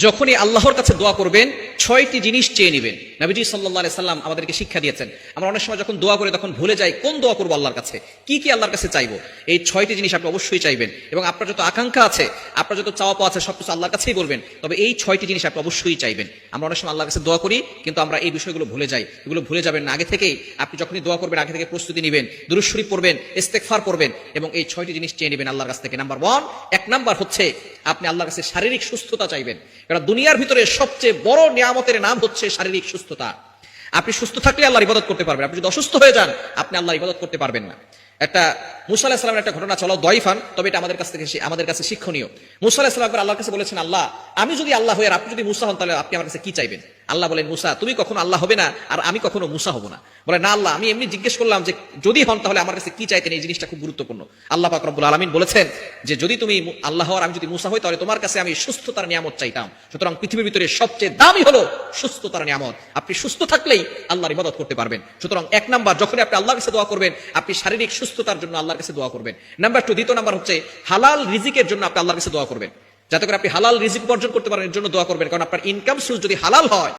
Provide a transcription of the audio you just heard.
যখনই আল্লাহর কাছে দোয়া করবেন 6টি জিনিস চেয়ে নেবেন। নবীজি সাল্লাল্লাহু আলাইহি সাল্লাম আমাদেরকে শিক্ষা দিয়েছেন। আমরা অনেক সময় যখন দোয়া করি তখন ভুলে যাই কোন দোয়া করবো আল্লাহর কাছে, কি কি আল্লাহর কাছে চাইবো। এই 6টি জিনিস আপনি অবশ্যই চাইবেন এবং আপনার যত আকাঙ্ক্ষা আছে, আপনার যত চাওয়া পাওয়া আছে সবকিছু আল্লাহর কাছেই বলবেন। তবে এই 6টি জিনিস আপনি অবশ্যই চাইবেন। আমরা অনেক সময় আল্লাহর কাছে দোয়া করি কিন্তু আমরা এই বিষয়গুলো ভুলে যাই। এগুলো ভুলে যাবেন না। আগে থেকেই আপনি যখনই দোয়া করবেন আগে থেকে প্রস্তুতি নেবেন, দুরূদ শরীফ পড়বেন, ইস্তেগফার পড়বেন এবং এই 6টি জিনিস চেয়ে নেবেন আল্লাহর কাছ থেকে। নাম্বার 1, 1 নাম্বার হচ্ছে আপনি আল্লাহর কাছে শারীরিক সুস্থতা চাইবেন। কারণ দুনিয়ার ভিতরে সবচেয়ে বড় নিয়ামতের নাম হচ্ছে শারীরিক সুস্থতা। আপনি সুস্থ থাকলে আল্লাহর ইবাদত করতে পারবেন, আপনি যদি অসুস্থ হয়ে যান আপনি আল্লাহর ইবাদত করতে পারবেন না। একটা মুসা আলাইহিস সালামের একটা ঘটনা চলো দয়ফান, তবে এটা আমাদের কাছে শিক্ষণীয়। মুসা আলাইহিস সালাম একবার আল্লাহর কাছে বলেছেন, আল্লাহ আমি যদি আল্লাহ হই আর আপনি যদি মুসা হন তাহলে আপনি আমার কাছে কি চাইবেন? আল্লাহ বলেন, মুসা তুমি কখনো আল্লাহ হবে না আর আমি কখনো মুসা হব না। বলে, না আল্লাহ, আমি এমনি জিজ্ঞেস করলাম যে যদি হন তাহলে আমার কাছে কি চাইতেন, এই জিনিসটা খুব গুরুত্বপূর্ণ। আল্লাহ পাক রব্বুল আলামিন বলেছেন যে যদি তুমি আল্লাহ আর আমি যদি মুসা হই তাহলে তোমার কাছে আমি সুস্থতার নিয়ামত চাইতাম। সুতরাং পৃথিবীর ভিতরে সবচেয়ে দামি হলো সুস্থতার নিয়ামত। আপনি সুস্থ থাকলেই আল্লাহর ইবাদত করতে পারবেন। সুতরাং 1 নাম্বার, যখন আপনি আল্লাহর কাছে দোয়া করবেন আপনি শারীরিক সুস্থতার জন্য আল্লাহর কাছে দোয়া করবেন। নাম্বার 2, দ্বিতীয় নাম্বার হচ্ছে হালাল রিজিকের জন্য আপনি আল্লাহর কাছে দোয়া করবেন, যাতে করে আপনি হালাল রিজিক উপার্জন করতে পারেন, এর জন্য দোয়া করবেন। কারণ আপনার ইনকাম সোর্স যদি হালাল হয়